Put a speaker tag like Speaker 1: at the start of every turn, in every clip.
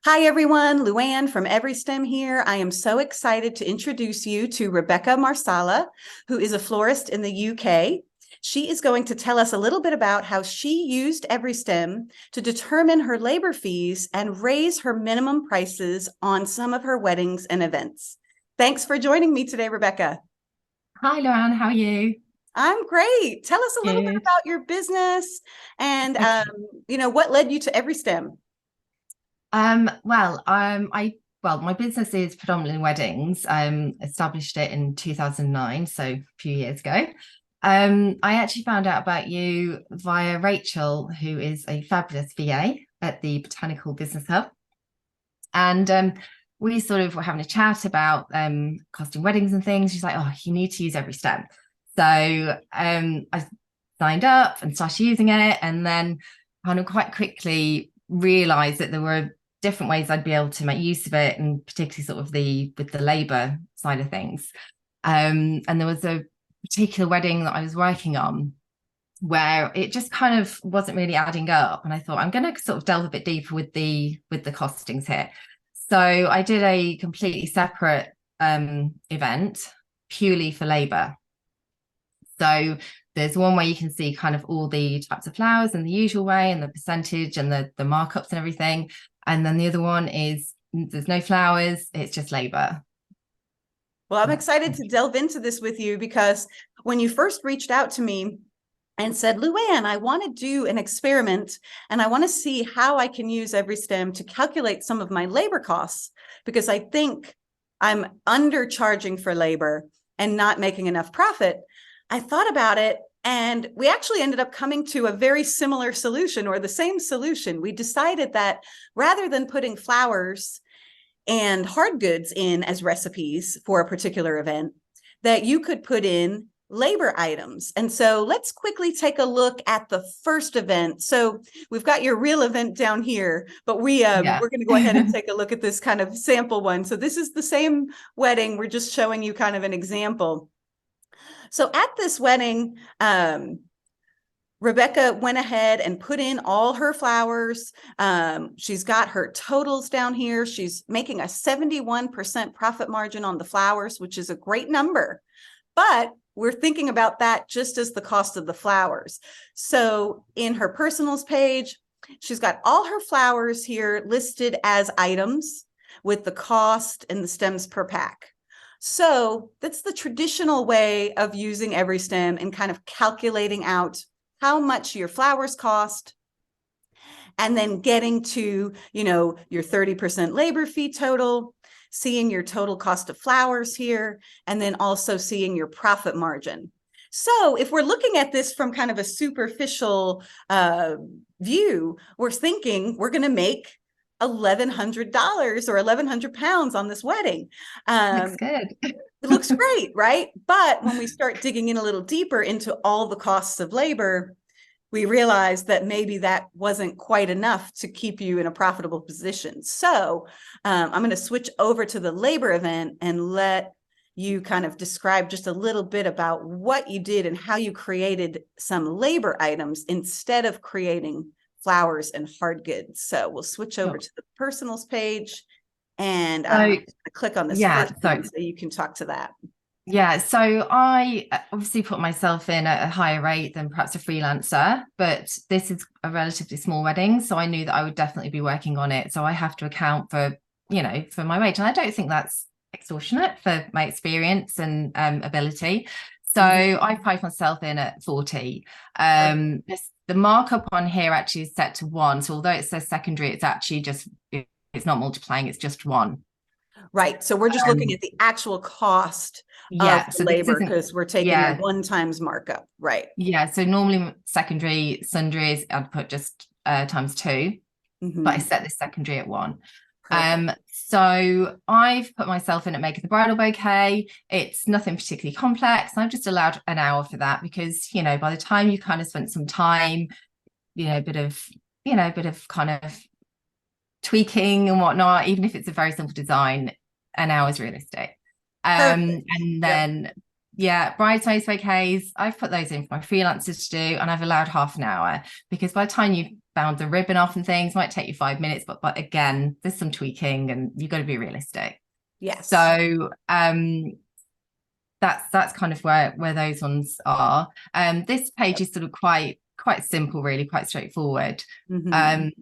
Speaker 1: Hi, everyone. LuAnn from EveryStem here. I am so excited to introduce you to Rebecca Marsala, who is a florist in the UK. She is going to tell us a little bit about how she used EveryStem to determine her labor fees and raise her minimum prices on some of her weddings and events. Thanks for joining me today, Rebecca.
Speaker 2: Hi, LuAnn, how are you?
Speaker 1: I'm great. Tell us a little bit
Speaker 2: Good.
Speaker 1: about your business and,
Speaker 2: Okay.
Speaker 1: what led you to EveryStem?
Speaker 2: My business is predominantly weddings. Established it in 2009, so a few years ago. I actually found out about you via Rachel, who is a fabulous VA at the Botanical Business Hub. And we sort of were having a chat about costing weddings and things. She's like, "Oh, you need to use EveryStem." So I signed up and started using it, and then kind of quite quickly realized that there were different ways I'd be able to make use of it, and particularly sort of the with the labor side of things. And there was a particular wedding that I was working on where it just kind of wasn't really adding up, and I thought I'm going to sort of delve a bit deeper with the costings here. So I did a completely separate event purely for labor. So there's one where you can see kind of all the types of flowers in the usual way and the percentage and the markups and everything. And then the other one is there's no flowers, it's just labor.
Speaker 1: Well, I'm
Speaker 2: That's
Speaker 1: excited to delve into this with you because when you first reached out to me and said, LuAnn, I want to do an experiment and I want to see how I can use EveryStem to calculate some of my labor costs because I think I'm undercharging for labor and not making enough profit. I thought about it and we actually ended up coming to a very similar solution or the same solution. We decided that rather than putting flowers and hard goods in as recipes for a particular event, that you could put in labor items. And so let's quickly take a look at the first event. So we've got your real event down here, but
Speaker 2: yeah.
Speaker 1: we're going to go ahead and take a look at this kind of sample one. So this is the same wedding. We're just showing you kind of an example. So at this wedding, Rebecca went ahead and put in all her flowers. She's got her totals down here. She's making a 71% profit margin on the flowers, which is a great number. But we're thinking about that just as the cost of the flowers. So in her personals page, she's got all her flowers here listed as items with the cost and the stems per pack. So that's the traditional way of using EveryStem and kind of calculating out how much your flowers cost, and then getting to, your 30% labor fee total, seeing your total cost of flowers here, and then also seeing your profit margin. So if we're looking at this from kind of a superficial view, we're thinking we're going to make $1,100 or 1,100 pounds on this wedding.
Speaker 2: Looks good.
Speaker 1: It looks great, right? But when we start digging in a little deeper into all the costs of labor, we realized that maybe that wasn't quite enough to keep you in a profitable position. So I'm going to switch over to the labor event and let you kind of describe just a little bit about what you did and how you created some labor items instead of creating flowers and hard goods. So we'll switch over
Speaker 2: Sure.
Speaker 1: to the personals page and
Speaker 2: So
Speaker 1: click on this
Speaker 2: yeah,
Speaker 1: first
Speaker 2: so
Speaker 1: one so you can talk to that.
Speaker 2: yeah, so I obviously put myself in at a higher rate than perhaps a freelancer, but this is a relatively small wedding, so I knew that I would definitely be working on it. So I have to account for, for my wage, and I don't think that's extortionate for my experience and ability. So
Speaker 1: Mhm.
Speaker 2: I priced myself in at 40. The markup on here actually is set to one. So although it says secondary, it's actually just it's not multiplying, it's just one.
Speaker 1: Right. So we're just looking at the actual cost of
Speaker 2: Yeah,
Speaker 1: the
Speaker 2: so this
Speaker 1: labor
Speaker 2: isn't,
Speaker 1: because we're taking a
Speaker 2: yeah,
Speaker 1: one times markup. Right.
Speaker 2: yeah. So normally secondary sundries, I'd put just times two, but I
Speaker 1: Hmm.
Speaker 2: set this secondary at one.
Speaker 1: Perfect.
Speaker 2: So I've put myself in at making the bridal bouquet. It's nothing particularly complex. I've just allowed an hour for that because, by the time you kind of spent some time, a bit of, a bit of kind of tweaking and whatnot, even if it's a very simple design, an hour is realistic.
Speaker 1: Perfect.
Speaker 2: And
Speaker 1: Yep.
Speaker 2: then Yeah, bridesmaids bouquets, I've put those in for my freelancers to do, and I've allowed half an hour because by the time you've bound the ribbon off and things, might take you 5 minutes, but again, there's some tweaking and you've got to be realistic.
Speaker 1: Yes.
Speaker 2: So that's kind of where those ones are. This page is sort of quite simple, really, quite straightforward.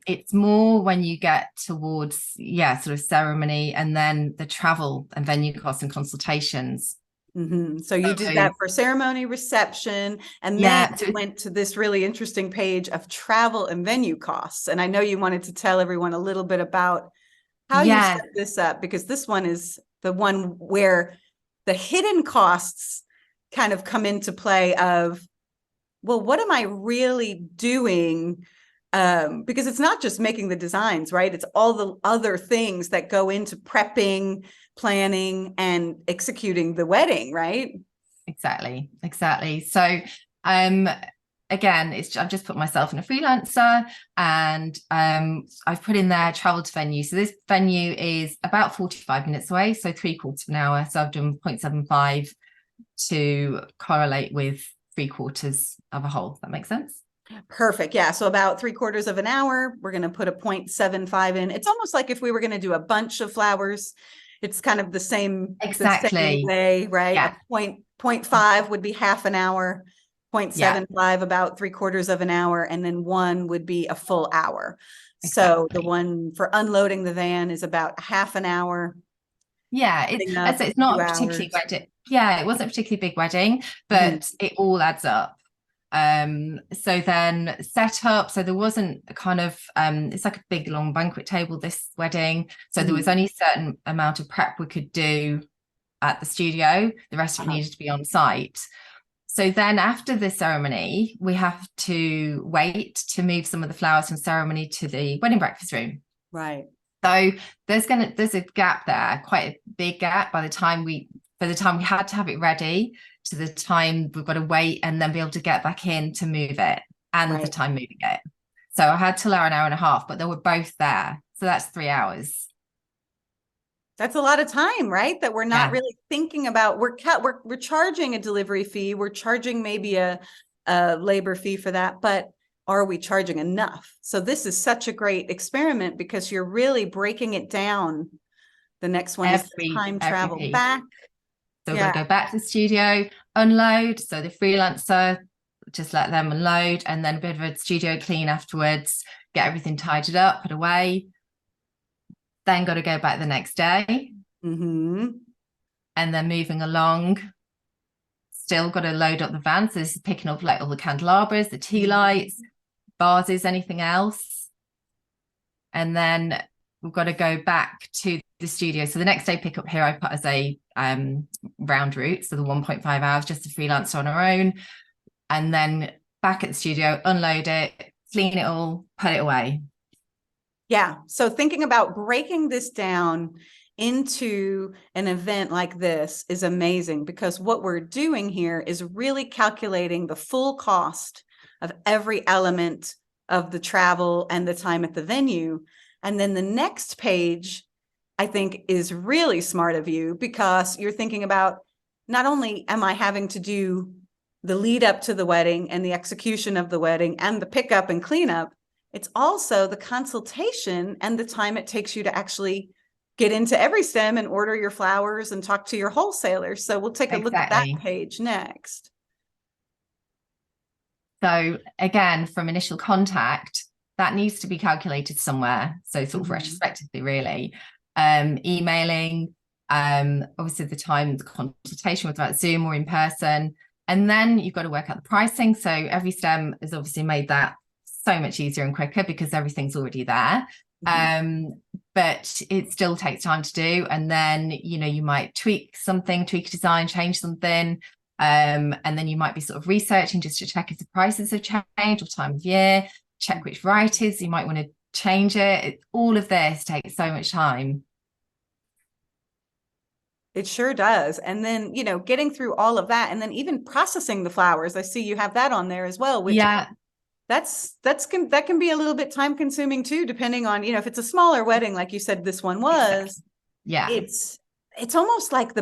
Speaker 2: It's more when you get towards, yeah, sort of ceremony and then the travel and venue costs and consultations.
Speaker 1: So you did that for ceremony, reception, and then you went to this really interesting page of travel and venue costs. And I know you wanted to tell everyone a little bit about how you set this up, because this one is the one where the hidden costs kind of come into play of, well, what am I really doing? Because it's not just making the designs, right? It's all the other things that go into prepping, planning, and executing the wedding, right?
Speaker 2: Exactly. So again, I've just put myself in a freelancer, and I've put in there travel to venue. So this venue is about 45 minutes away, so 3/4 of an hour. So I've done 0.75 to correlate with 3/4 of a whole. That makes sense?
Speaker 1: Perfect. Yeah. So about 3/4 of an hour, we're going to put a 0.75 in. It's almost like if we were going to do a bunch of flowers, it's kind of the same way, right?
Speaker 2: Yeah.
Speaker 1: A 0.5 would be half an hour, 0.75 about 3/4 of an hour, and then 1 would be a full hour. So the one for unloading the van is about half an hour.
Speaker 2: Yeah, it's not a particularly wedding. Yeah, it wasn't a particularly big wedding, but it all adds up. So then set up, so there wasn't a kind of it's like a big long banquet table, this wedding, so there was only a certain amount of prep we could do at the studio. The rest of it needed to be on site. So then after the ceremony, we have to wait to move some of the flowers from ceremony to the wedding breakfast room.
Speaker 1: Right.
Speaker 2: So there's a gap there, quite a big gap by the time we had to have it ready to the time we've got to wait and then be able to get back in to move it, and the time moving it. So I had to allow an hour and a half, but they were both there. So that's 3 hours.
Speaker 1: That's a lot of time, right? That we're not really thinking about. We're charging a delivery fee. We're charging maybe a labor fee for that, but are we charging enough? So this is such a great experiment because you're really breaking it down. The next one is time travel back.
Speaker 2: So we're going to go back to the studio, unload. So the freelancer, just let them unload, and then a bit of a studio clean afterwards, get everything tidied up, put away. Then got to go back the next day. And then moving along, still got to load up the van. So this is picking up like all the candelabras, the tea lights, vases, anything else. And then we've got to go back to the studio. So the next day pick up here, I put as a round route. So the 1.5 hours, just a freelancer on our own. And then back at the studio, unload it, clean it all, put it away.
Speaker 1: Yeah. So thinking about breaking this down into an event like this is amazing, because what we're doing here is really calculating the full cost of every element of the travel and the time at the venue. And then the next page, I think, is really smart of you, because you're thinking about, not only am I having to do the lead up to the wedding and the execution of the wedding and the pickup and cleanup, it's also the consultation and the time it takes you to actually get into EveryStem and order your flowers and talk to your wholesalers. So we'll take a look at that page next. So again, from initial contact, that needs to be calculated somewhere. So sort of retrospectively, really. Emailing, obviously the time, the consultation, whether it's Zoom or in person. And then you've got to work out the pricing. So EveryStem has obviously made that so much easier and quicker because everything's already there. But it still takes time to do. And then, you know, you might tweak a design, change something. And then you might be sort of researching just to check if the prices have changed or time of year, check which varieties you might want to change it. All of this takes so much time. It sure does. And then, you know, getting through all of that and then even processing the flowers. I see you have that on there as well, which that can be a little bit time consuming too, depending on, you know, if it's a smaller wedding, like you said, this one was, it's almost like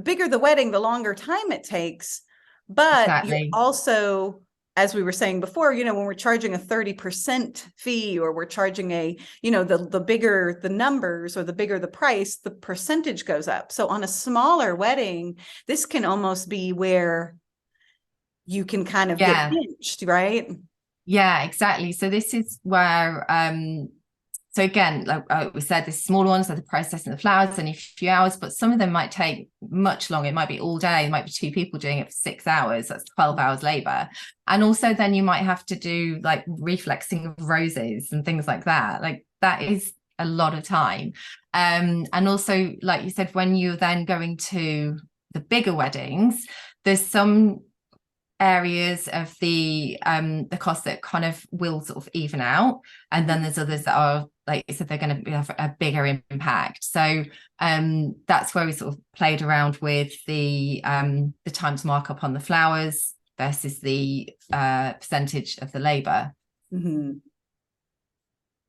Speaker 1: bigger the wedding, the longer time it takes. But you're
Speaker 2: Exactly.
Speaker 1: also, as we were saying before, when we're charging a 30% fee, or we're charging the bigger the numbers or the bigger the price, the percentage goes up. So on a smaller wedding, this can almost be where you can kind of get
Speaker 2: Yeah.
Speaker 1: pinched, right?
Speaker 2: Yeah, exactly. So this is where so again, like we said, the small ones are the processing the flowers in a few hours, but some of them might take much longer. It might be all day. It might be 2 people doing it for 6 hours. That's 12 hours labor. And also then you might have to do like reflexing of roses and things like that. Like that is a lot of time. And also, like you said, when you're then going to the bigger weddings, there's some areas of the cost that kind of will sort of even out, and then there's others that are, like you said, they're going to have a bigger impact. So that's where we sort of played around with the times markup on the flowers versus the percentage of the labor.
Speaker 1: Mm-hmm.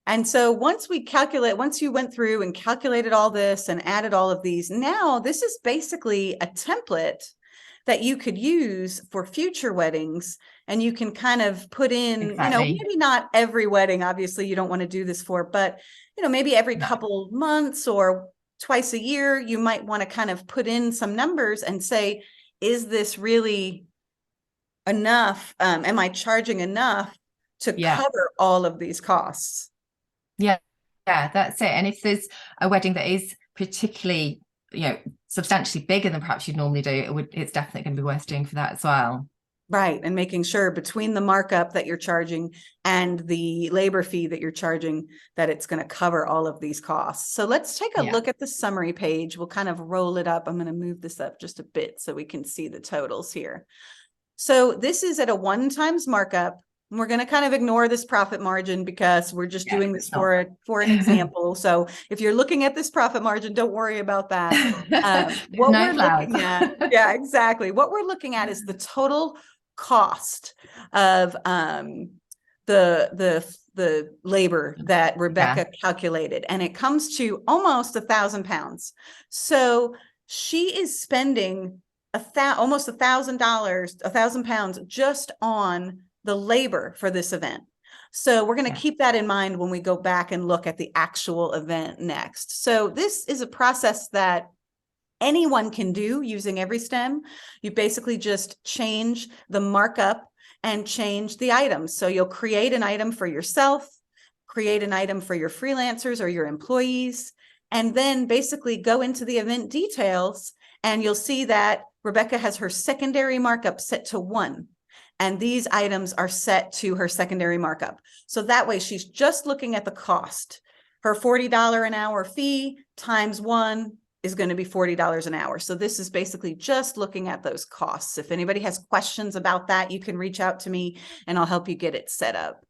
Speaker 1: And so once you went through and calculated all this and added all of these, now this is basically a template that you could use for future weddings. And you can kind of put in,
Speaker 2: Exactly.
Speaker 1: maybe not every wedding, obviously you don't want to do this for, but, maybe every
Speaker 2: No.
Speaker 1: couple months or twice a year, you might want to kind of put in some numbers and say, is this really enough? Am I charging enough to
Speaker 2: Yeah.
Speaker 1: cover all of these costs?
Speaker 2: Yeah. Yeah, that's it. And if there's a wedding that is particularly, substantially bigger than perhaps you'd normally do, it's definitely going to be worth doing for that as well.
Speaker 1: Right. And making sure between the markup that you're charging and the labor fee that you're charging, that it's going to cover all of these costs. So let's take a
Speaker 2: Yeah.
Speaker 1: look at the summary page. We'll kind of roll it up. I'm going to move this up just a bit so we can see the totals here. So this is at a 1 times markup. We're going to kind of ignore this profit margin because we're just doing this for an example. So if you're looking at this profit margin, don't worry about that. What
Speaker 2: No
Speaker 1: we're
Speaker 2: flowers.
Speaker 1: looking at, yeah, exactly. What we're looking at is the total cost of the labor that Rebecca calculated, and it comes to almost £1,000. So she is spending almost $1,000, £1,000 just on the labor for this event. So we're going to keep that in mind when we go back and look at the actual event next. So this is a process that anyone can do using EveryStem. You basically just change the markup and change the items. So you'll create an item for yourself, create an item for your freelancers or your employees, and then basically go into the event details, and you'll see that Rebecca has her secondary markup set to 1. And these items are set to her secondary markup. So that way she's just looking at the cost. Her $40 an hour fee times 1 is going to be $40 an hour. So this is basically just looking at those costs. If anybody has questions about that, you can reach out to me and I'll help you get it set up.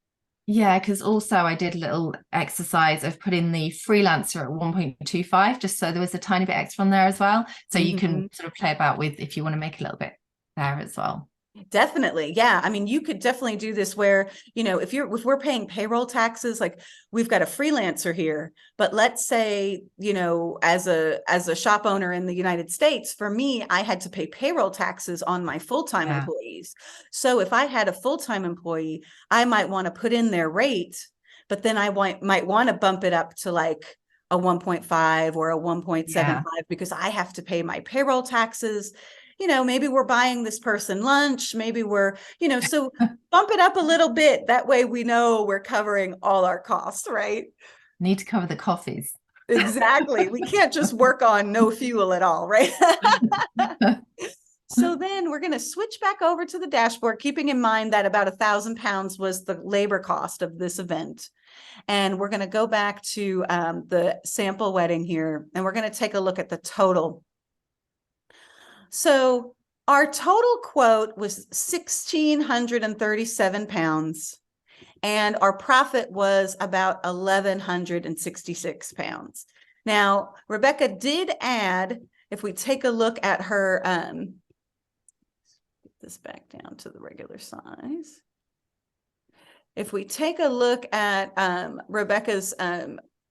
Speaker 2: Yeah, because also I did a little exercise of putting the freelancer at 1.25, just so there was a tiny bit extra on there as well. So you can sort of play about with if you want to make a little bit there as well.
Speaker 1: Definitely. Yeah. I mean, you could definitely do this where, if we're paying payroll taxes, like we've got a freelancer here, but let's say, as a shop owner in the United States, for me, I had to pay payroll taxes on my full-time employees. So if I had a full-time employee, I might want to put in their rate, but then I might want to bump it up to like a 1.5 or a 1.75 because I have to pay my payroll taxes. Maybe we're buying this person lunch, maybe we're, so bump it up a little bit. That way we know we're covering all our costs, right?
Speaker 2: Need to cover the coffees.
Speaker 1: Exactly. We can't just work on no fuel at all, right? So then we're going to switch back over to the dashboard, keeping in mind that about £1,000 was the labor cost of this event. And we're going to go back to the sample wedding here, and we're going to take a look at the total. So our total quote was £1,637, and our profit was about £1,166. Now, Rebecca did add, if we take a look at her, get this back down to the regular size. If we take a look at Rebecca's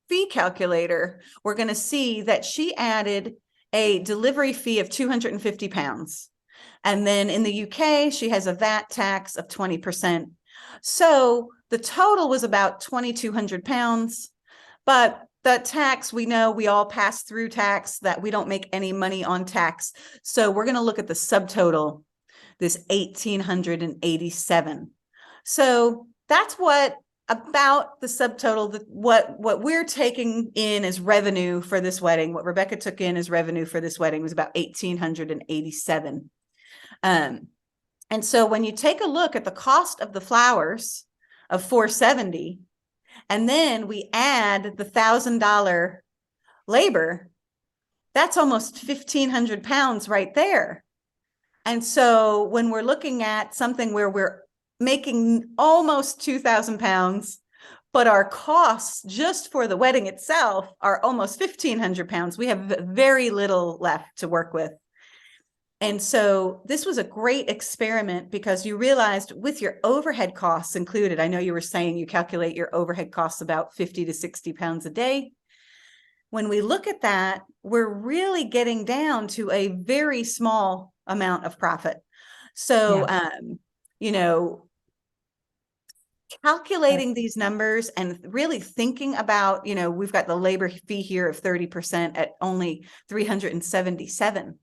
Speaker 1: fee calculator, we're going to see that she added a delivery fee of 250 pounds. And then in the UK, she has a VAT tax of 20%. So the total was about 2,200 pounds. But the tax, we know we all pass through tax, that we don't make any money on tax. So we're going to look at the subtotal, this 1,887. So that's what about the subtotal, what we're taking in as revenue for this wedding, what Rebecca took in as revenue for this wedding was about 1,887. And so when you take a look at the cost of the flowers of 470, and then we add the $1,000 labor, that's almost 1,500 pounds right there. And so when we're looking at something where we're making almost 2,000 pounds, but our costs just for the wedding itself are almost 1,500 pounds, we have very little left to work with. And so this was a great experiment because you realized with your overhead costs included, I know you were saying you calculate your overhead costs about 50 to 60 pounds a day. When we look at that, we're really getting down to a very small amount of profit. So, calculating these numbers and really thinking about, we've got the labor fee here of 30% at only 377.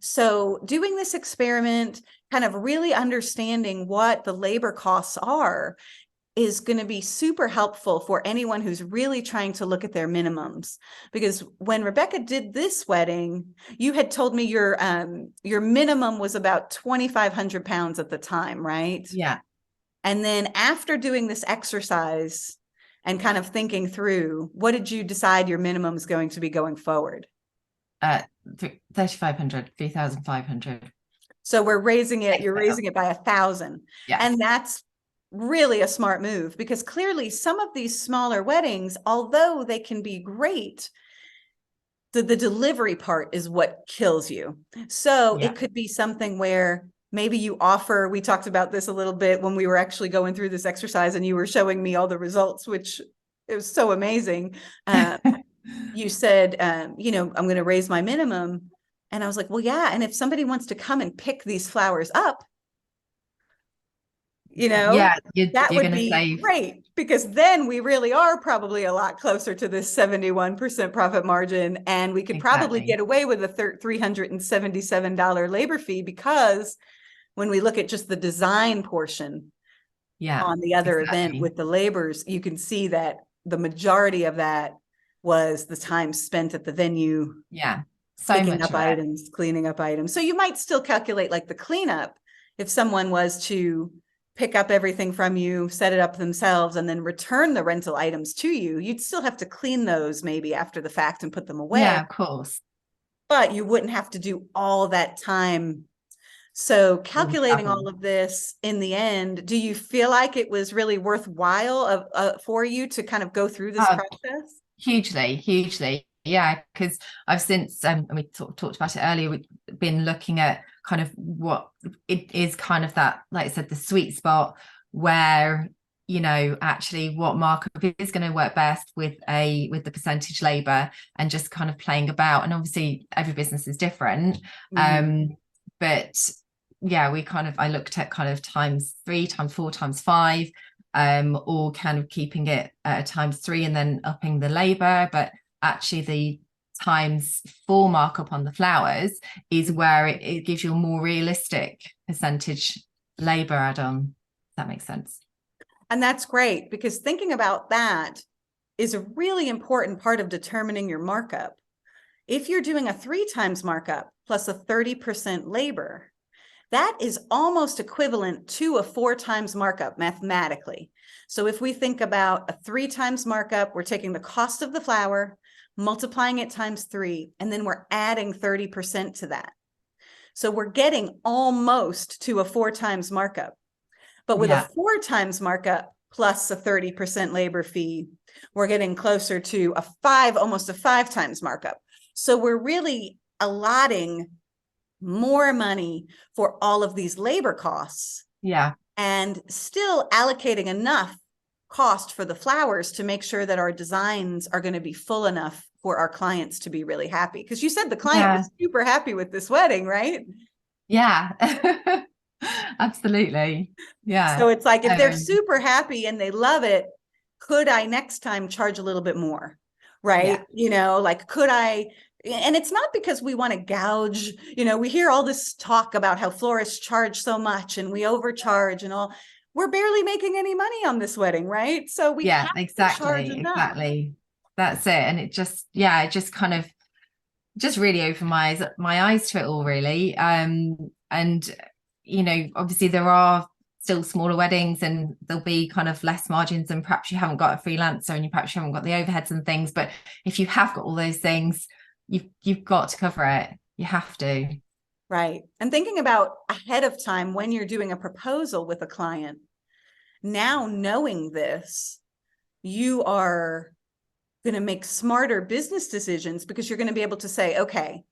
Speaker 1: So doing this experiment, kind of really understanding what the labor costs are, is going to be super helpful for anyone who's really trying to look at their minimums. Because when Rebecca did this wedding, you had told me your minimum was about 2,500 pounds at the time, right?
Speaker 2: Yeah.
Speaker 1: And then after doing this exercise and kind of thinking through, what did you decide your minimum is going to be going forward?
Speaker 2: 3,500, 3,500.
Speaker 1: So we're raising it, you're raising it by 1,000.
Speaker 2: Yeah.
Speaker 1: And that's really a smart move, because clearly some of these smaller weddings, although they can be great, the delivery part is what kills you. So it could be something where maybe you offer, we talked about this a little bit when we were actually going through this exercise and you were showing me all the results, which it was so amazing. You said, I'm going to raise my minimum. And I was like, well, yeah. And if somebody wants to come and pick these flowers up, that would be save. Great, because then we really are probably a lot closer to this 71% profit margin. And we could probably get away with a $377 labor fee, because when we look at just the design portion on the other event with the labors, you can see that the majority of that was the time spent at the venue.
Speaker 2: Yeah.
Speaker 1: Picking up items, cleaning up items. So you might still calculate like the cleanup. If someone was to pick up everything from you, set it up themselves, and then return the rental items to you, you'd still have to clean those maybe after the fact and put them away.
Speaker 2: Yeah, of course.
Speaker 1: But you wouldn't have to do all that time. So calculating all of this in the end, do you feel like it was really worthwhile for you to kind of go through this process?
Speaker 2: Hugely. Yeah, because I've since, we talked about it earlier, we've been looking at kind of what it is, kind of that, like I said, the sweet spot where, actually what markup is going to work best with the percentage labor, and just kind of playing about. And obviously every business is different. But yeah, I looked at kind of times 3, times 4, times 5, or kind of keeping it at times 3 and then upping the labor. But actually the times 4 markup on the flowers is where it gives you a more realistic percentage labor add-on. If that makes sense.
Speaker 1: And that's great, because thinking about that is a really important part of determining your markup. If you're doing a 3 times markup plus a 30% labor, that is almost equivalent to a 4 times markup mathematically. So if we think about a 3 times markup, we're taking the cost of the flower, multiplying it times 3, and then we're adding 30% to that. So we're getting almost to a 4 times markup. But with a 4 times markup plus a 30% labor fee, we're getting closer to almost a 5 times markup. So we're really allotting more money for all of these labor costs.
Speaker 2: Yeah.
Speaker 1: And still allocating enough cost for the flowers to make sure that our designs are going to be full enough for our clients to be really happy. Because you said the client was super happy with this wedding, right?
Speaker 2: Yeah. Absolutely. Yeah.
Speaker 1: So it's like, if they're super happy and they love it, could I next time charge a little bit more? Right. Like, could I? And it's not because we want to gouge, we hear all this talk about how florists charge so much and we overcharge and all. We're barely making any money on this wedding, right? So we have to charge enough.
Speaker 2: Exactly. That's it. And it just kind of just really opened my eyes to it all, really. And obviously there are still smaller weddings and there'll be kind of less margins, and perhaps you haven't got a freelancer and you perhaps you haven't got the overheads and things. But if you have got all those things, you've got to cover it. You have to.
Speaker 1: Right. And thinking about ahead of time when you're doing a proposal with a client, now knowing this, you are going to make smarter business decisions, because you're going to be able to say, okay,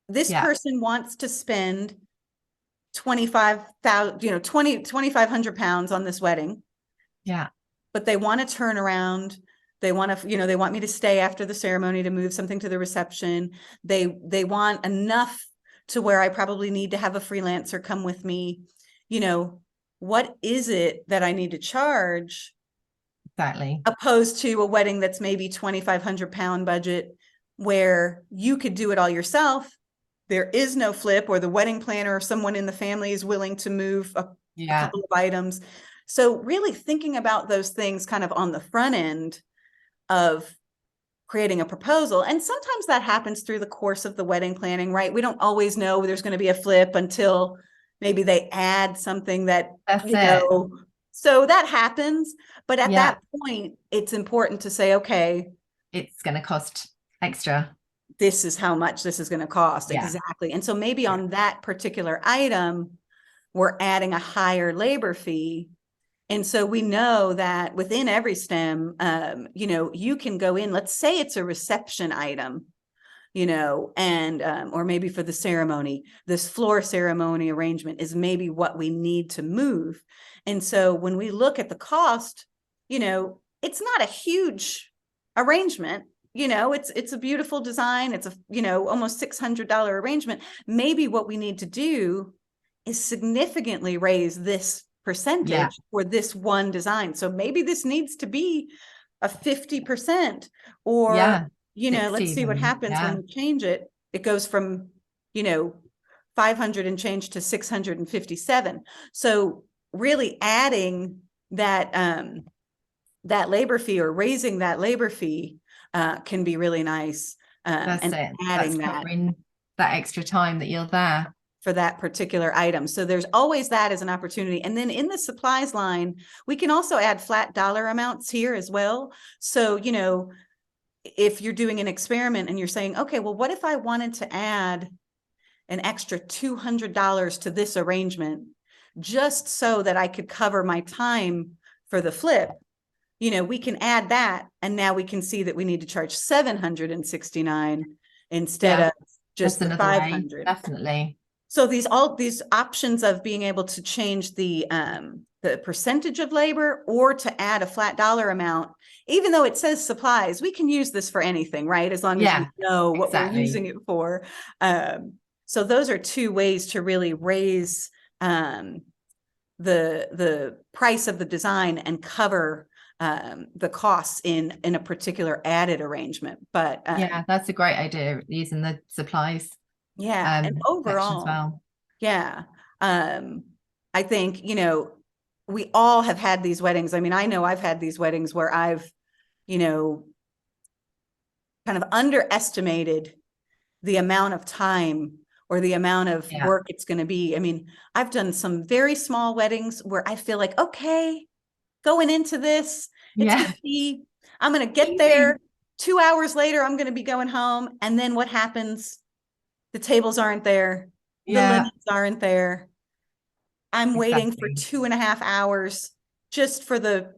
Speaker 1: this person wants to spend 25,000, 2,500 pounds on this wedding.
Speaker 2: Yeah.
Speaker 1: But they want to turn around. They want to, they want me to stay after the ceremony to move something to the reception. They want enough to where I probably need to have a freelancer come with me. What is it that I need to charge?
Speaker 2: Exactly.
Speaker 1: Opposed to a wedding that's maybe 2,500 pound budget, where you could do it all yourself. There is no flip, or the wedding planner or someone in the family is willing to move a couple of items. So really thinking about those things kind of on the front end of creating a proposal. And sometimes that happens through the course of the wedding planning, right? We don't always know there's going to be a flip until maybe they add something that, so that happens. But at that point, it's important to say, okay,
Speaker 2: it's going to cost extra.
Speaker 1: This is how much this is going to cost. Exactly. And so maybe on that particular item, we're adding a higher labor fee. And so we know that within EveryStem, you can go in, let's say it's a reception item, and, or maybe for the ceremony, this floor ceremony arrangement is maybe what we need to move. And so when we look at the cost, it's not a huge arrangement. It's a beautiful design. It's a, almost $600 arrangement. Maybe what we need to do is significantly raise this percentage for this one design. So maybe this needs to be a 50%, or, let's see what happens when we change it. It goes from, 500 and change to 657. So really adding that, that labor fee, or raising that labor fee, can be really nice.
Speaker 2: And adding that extra time that you're there
Speaker 1: for that particular item. So there's always that as an opportunity. And then in the supplies line, we can also add flat dollar amounts here as well. So, if you're doing an experiment and you're saying, okay, well, what if I wanted to add an extra $200 to this arrangement, just so that I could cover my time for the flip? We can add that, and now we can see that we need to charge 769 instead of just the 500.
Speaker 2: Definitely.
Speaker 1: So all these options of being able to change the percentage of labor, or to add a flat dollar amount, even though it says supplies, we can use this for anything, right? As long as we know what we're using it for. So those are two ways to really raise the price of the design and cover the costs in a particular added arrangement. But
Speaker 2: that's a great idea, using the supplies.
Speaker 1: And overall,
Speaker 2: as well.
Speaker 1: I think, we all have had these weddings. I mean, I know I've had these weddings where I've, kind of underestimated the amount of time or the amount of work it's going to be. I mean, I've done some very small weddings where I feel like, okay, going into this, it's going to be, I'm going to get there. 2 hours later, I'm going to be going home. And then what happens? The tables aren't there. The linens aren't there. I'm waiting for 2.5 hours just for the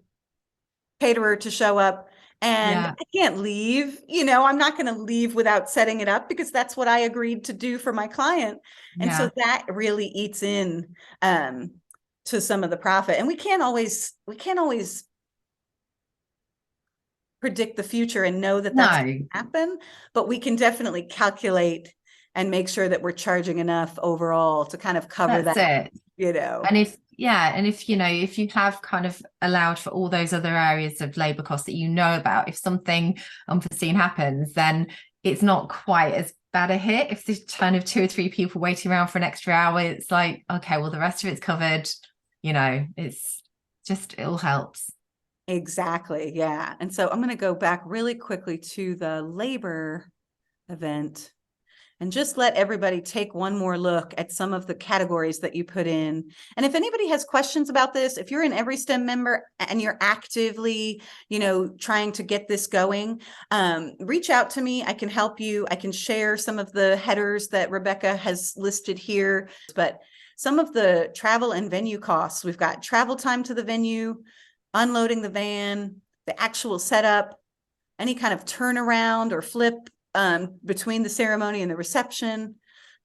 Speaker 1: caterer to show up, and I can't leave. I'm not going to leave without setting it up, because that's what I agreed to do for my client. And so that really eats in to some of the profit. And we can't always predict the future and know that that's
Speaker 2: No,
Speaker 1: going to happen, but we can definitely calculate and make sure that we're charging enough overall to kind of cover
Speaker 2: that's
Speaker 1: that,
Speaker 2: it.
Speaker 1: you know.
Speaker 2: And if you know, if you have kind of allowed for all those other areas of labor costs that you know about, if something unforeseen happens, then it's not quite as bad a hit. If there's kind of 2 or 3 people waiting around for an extra hour, it's like, okay, well, the rest of it's covered, you know, it's just, it all helps.
Speaker 1: Exactly. Yeah. And so I'm going to go back really quickly to the labor event and just let everybody take one more look at some of the categories that you put in. And if anybody has questions about this, if you're an EveryStem member and you're actively, you know, trying to get this going, reach out to me. I can help you. I can share some of the headers that Rebecca has listed here, but some of the travel and venue costs, we've got travel time to the venue, unloading the van, the actual setup, any kind of turnaround or flip between the ceremony and the reception,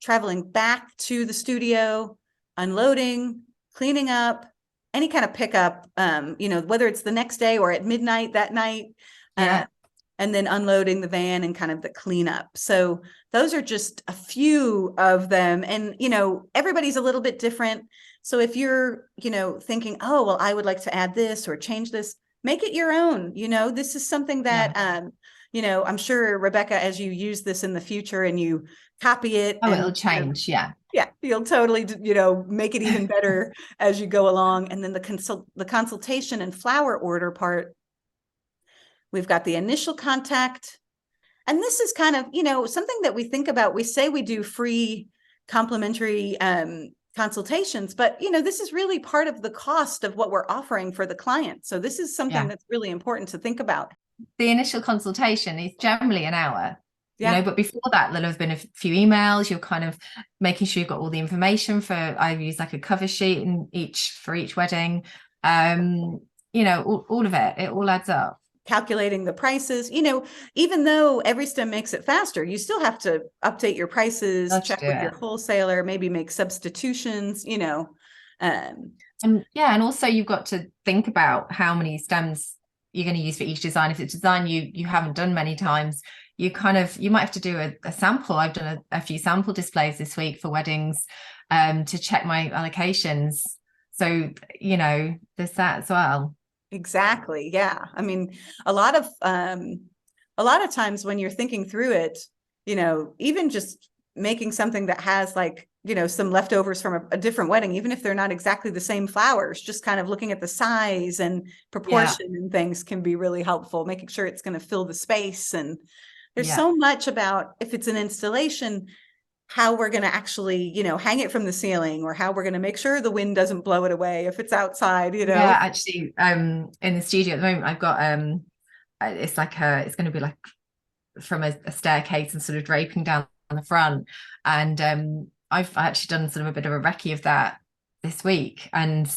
Speaker 1: traveling back to the studio, unloading, cleaning up, any kind of pickup, you know, whether it's the next day or at midnight that night,
Speaker 2: Yeah.
Speaker 1: and then unloading the van and kind of the cleanup. So those are just a few of them. And, you know, everybody's a little bit different. So if you're, you know, thinking, oh, well, I would like to add this or change this, make it your own. You know, this is something that, you know, I'm sure, Rebecca, as you use this in the future and you copy it
Speaker 2: Oh,
Speaker 1: and
Speaker 2: it'll change. Yeah.
Speaker 1: yeah, you'll totally, you know, make it even better as you go along. And then the consultation and flower order part, we've got the initial contact. And this is kind of, you know, something that we think about. We say we do free complimentary consultations, but, you know, this is really part of the cost of what we're offering for the client. So this is something
Speaker 2: Yeah.
Speaker 1: that's really important to think about.
Speaker 2: The initial consultation is generally an hour, you
Speaker 1: Yeah.
Speaker 2: know, but before that, there'll have been a few emails. You're kind of making sure you've got all the information for, I use like a cover sheet for each wedding. You know, all of it all adds up.
Speaker 1: Calculating the prices, you know, even though EveryStem makes it faster, you still have to update your prices,
Speaker 2: Let's
Speaker 1: check
Speaker 2: do
Speaker 1: with your
Speaker 2: it.
Speaker 1: wholesaler, maybe make substitutions, you know.
Speaker 2: And and also you've got to think about how many stems you're going to use for each design. If it's a design you haven't done many times, you might have to do a sample. I've done a few sample displays this week for weddings to check my allocations. So, you know, there's that as well.
Speaker 1: Exactly. Yeah. I mean, a lot of times when you're thinking through it, you know, even just making something that has like, you know, some leftovers from a different wedding, even if they're not exactly the same flowers, just kind of looking at the size and proportion and things can be really helpful, making sure it's going to fill the space. And there's so much about, if it's an installation, how we're going to actually, you know, hang it from the ceiling, or how we're going to make sure the wind doesn't blow it away if it's outside, you know.
Speaker 2: Yeah, actually, in the studio at the moment, I've got it's going to be like from a staircase and sort of draping down the front, and I've actually done sort of a bit of a recce of that this week, and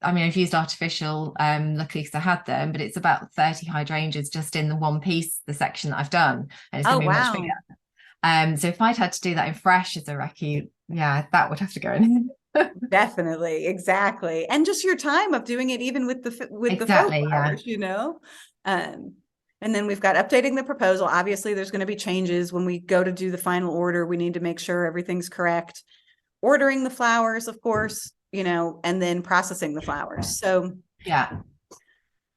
Speaker 2: I've used artificial luckily because I had them, but it's about 30 hydrangeas just in the one piece, the section that I've done, and it's going to be much bigger. So if I'd had to do that in fresh as a recce, yeah, that would have to go in.
Speaker 1: Definitely. Exactly. And just your time of doing it, even with the faux flowers, you know. And then we've got updating the proposal. Obviously, there's going to be changes when we go to do the final order. We need to make sure everything's correct. Ordering the flowers, of course, you know, and then processing the flowers. So
Speaker 2: yeah.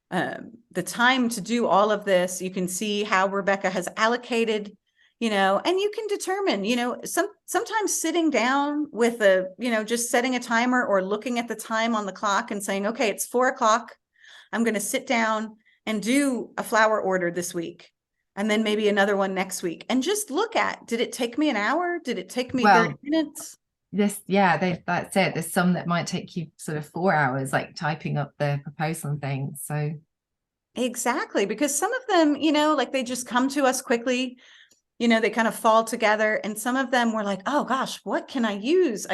Speaker 1: The time to do all of this, you can see how Rebecca has allocated, you know, and you can determine, you know, sometimes sitting down with you know, just setting a timer or looking at the time on the clock and saying, okay, it's 4:00. I'm going to sit down and do a flower order this week, and then maybe another one next week, and just look at, did it take me an hour? Did it take me 30 minutes?
Speaker 2: That's it. There's some that might take you sort of 4 hours, like typing up the proposal and things. So
Speaker 1: exactly, because some of them, you know, like they just come to us quickly, you know, they kind of fall together, and some of them were like, oh gosh, what can I use?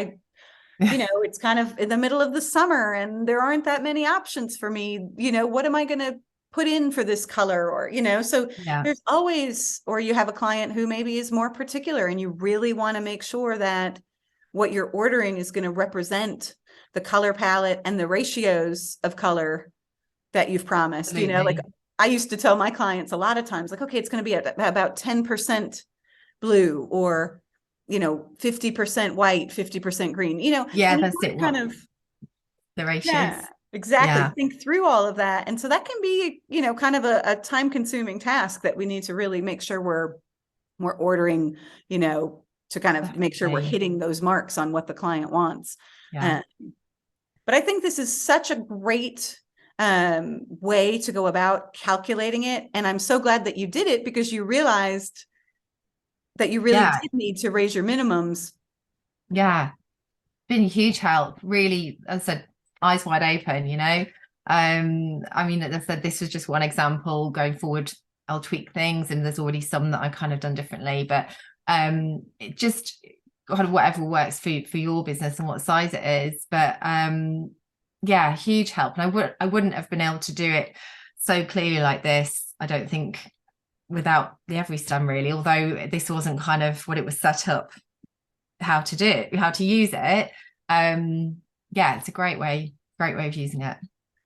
Speaker 1: You know, it's kind of in the middle of the summer and there aren't that many options for me. You know, what am I going to put in for this color? Or, you know, so there's always, or you have a client who maybe is more particular and you really want to make sure that what you're ordering is going to represent the color palette and the ratios of color that you've promised. Absolutely. You know, like I used to tell my clients a lot of times, like, okay, it's going to be about 10% blue, or, 50% white, 50% green,
Speaker 2: Yeah,
Speaker 1: and you
Speaker 2: that's it.
Speaker 1: kind
Speaker 2: What
Speaker 1: of,
Speaker 2: the ratios?
Speaker 1: yeah, exactly.
Speaker 2: Yeah,
Speaker 1: Think through all of that. And so that can be, kind of a time consuming task that we need to really make sure we're ordering, to kind of make sure we're
Speaker 2: definitely.
Speaker 1: hitting those marks on what the client wants.
Speaker 2: Yeah.
Speaker 1: Uh, but I think this is such a great way to go about calculating it. And I'm so glad that you did it, because you realized that you really
Speaker 2: Yeah.
Speaker 1: did need to raise your minimums.
Speaker 2: Yeah. Been a huge help. Really, as I said, eyes wide open, you know. I mean, as I said, this was just one example. Going forward, I'll tweak things, and there's already some that I've kind of done differently. But it just kind of whatever works for your business and what size it is. But yeah, huge help. And I wouldn't have been able to do it so clearly like this, I don't think, without the EveryStem really, although this wasn't kind of what it was set up how to do it, how to use it. Yeah, it's a great way of using it.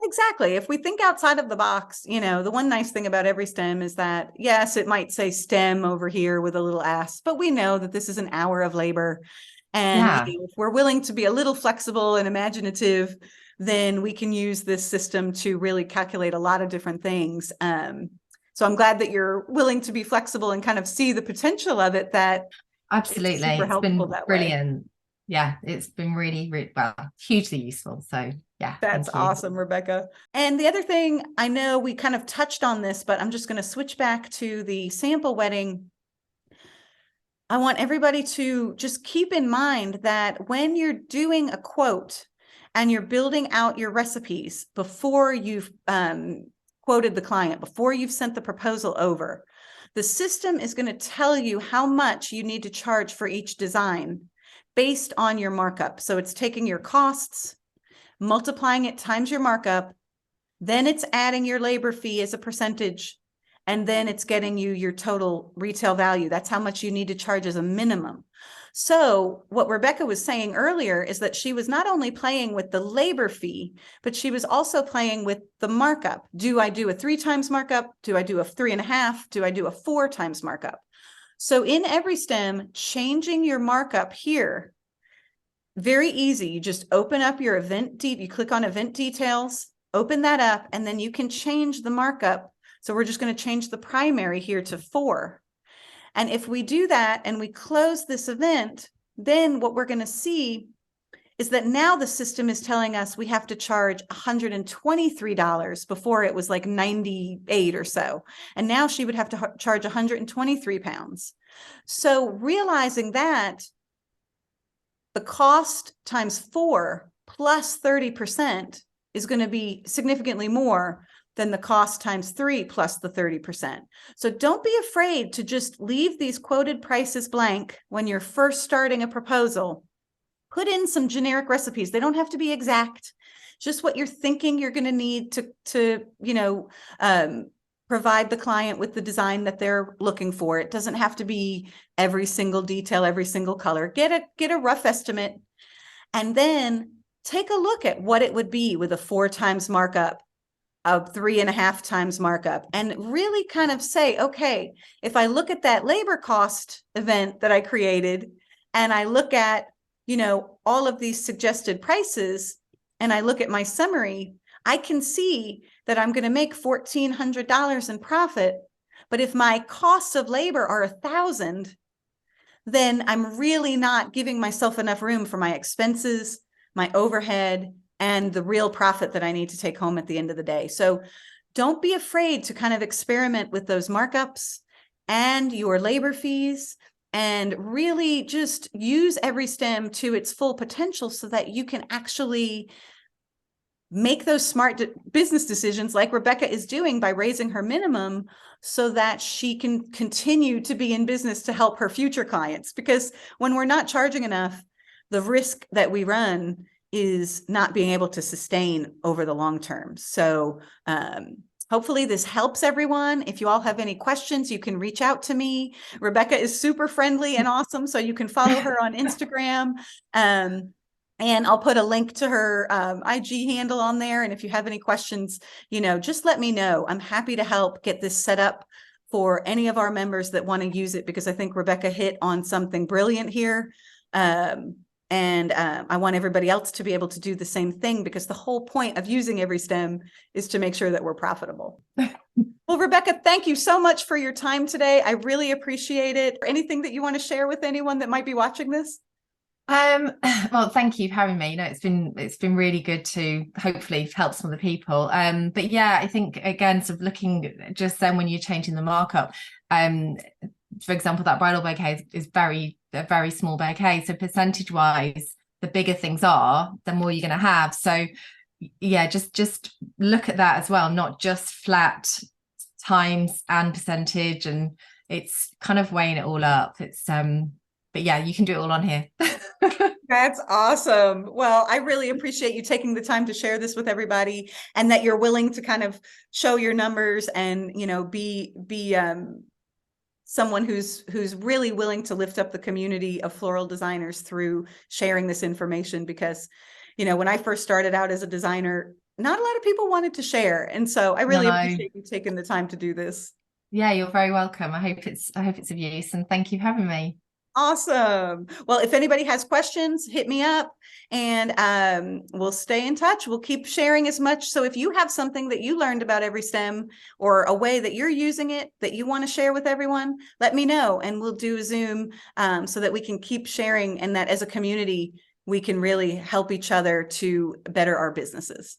Speaker 1: Exactly. If we think outside of the box, the one nice thing about EveryStem is that, yes, it might say STEM over here with a little S, but we know that this is an hour of labor. And
Speaker 2: Yeah,
Speaker 1: if we're willing to be a little flexible and imaginative, then we can use this system to really calculate a lot of different things. So I'm glad that you're willing to be flexible and kind of see the potential of it, that it's
Speaker 2: absolutely.
Speaker 1: super
Speaker 2: It's
Speaker 1: helpful
Speaker 2: been
Speaker 1: that way.
Speaker 2: brilliant. Yeah, it's been really, really well, hugely useful. So yeah,
Speaker 1: That's
Speaker 2: thank you.
Speaker 1: awesome, Rebecca. And the other thing, I know we kind of touched on this, but I'm just going to switch back to the sample wedding. I want everybody to just keep in mind that when you're doing a quote and you're building out your recipes before you've quoted the client, before you've sent the proposal over, the system is going to tell you how much you need to charge for each design based on your markup. So it's taking your costs, multiplying it times your markup, then it's adding your labor fee as a percentage, and then it's getting you your total retail value. That's how much you need to charge as a minimum. So what Rebecca was saying earlier is that she was not only playing with the labor fee, but she was also playing with the markup. Do I do a 3 times markup? Do I do a 3.5? Do I do a 4 times markup? So in EveryStem, changing your markup here, very easy. You just open up your you click on event details, open that up, and then you can change the markup. So we're just going to change the primary here to 4. And if we do that and we close this event, then what we're going to see is that now the system is telling us we have to charge $123. Before it was like 98 or so. And now she would have to charge 123 pounds. So realizing that the cost times 4 plus 30% is going to be significantly more than the cost times 3 plus the 30%. So don't be afraid to just leave these quoted prices blank when you're first starting a proposal. Put in some generic recipes. They don't have to be exact, just what you're thinking you're going to need to provide the client with the design that they're looking for. It doesn't have to be every single detail, every single color. Get a rough estimate, and then take a look at what it would be with a 4 times markup, a 3.5 times markup, and really kind of say, okay, if I look at that labor cost event that I created, and I look at, all of these suggested prices, and I look at my summary, I can see that I'm going to make $1,400 in profit. But if my costs of labor are 1,000, then I'm really not giving myself enough room for my expenses, my overhead, and the real profit that I need to take home at the end of the day. So don't be afraid to kind of experiment with those markups and your labor fees, and really just use EveryStem to its full potential so that you can actually make those smart business decisions like Rebecca is doing by raising her minimum, so that she can continue to be in business to help her future clients. Because when we're not charging enough, the risk that we run is not being able to sustain over the long term. So hopefully this helps everyone. If you all have any questions, you can reach out to me. Rebecca is super friendly and awesome, so you can follow her on Instagram. And I'll put a link to her IG handle on there. And if you have any questions, just let me know. I'm happy to help get this set up for any of our members that want to use it, because I think Rebecca hit on something brilliant here. And I want everybody else to be able to do the same thing, because the whole point of using EveryStem is to make sure that we're profitable. Well, Rebecca, thank you so much for your time today. I really appreciate it. Anything that you want to share with anyone that might be watching this?
Speaker 2: Well, thank you for having me. It's been really good to hopefully help some of the people. But yeah, I think again, sort of looking just then when you're changing the markup, for example, that bridal bouquet is a very small bouquet. So percentage wise, the bigger things are, the more you're going to have. So yeah, just look at that as well, not just flat times and percentage, and it's kind of weighing it all up. But yeah, you can do it all on here.
Speaker 1: That's awesome. Well, I really appreciate you taking the time to share this with everybody, and that you're willing to kind of show your numbers and, be someone who's really willing to lift up the community of floral designers through sharing this information. Because, when I first started out as a designer, not a lot of people wanted to share. And so I really appreciate you taking the time to do this.
Speaker 2: Yeah, you're very welcome. I hope it's of use, and thank you for having me.
Speaker 1: Awesome. Well, if anybody has questions, hit me up, and we'll stay in touch. We'll keep sharing as much. So if you have something that you learned about EveryStem, or a way that you're using it that you want to share with everyone, let me know, and we'll do a Zoom so that we can keep sharing, and that as a community, we can really help each other to better our businesses.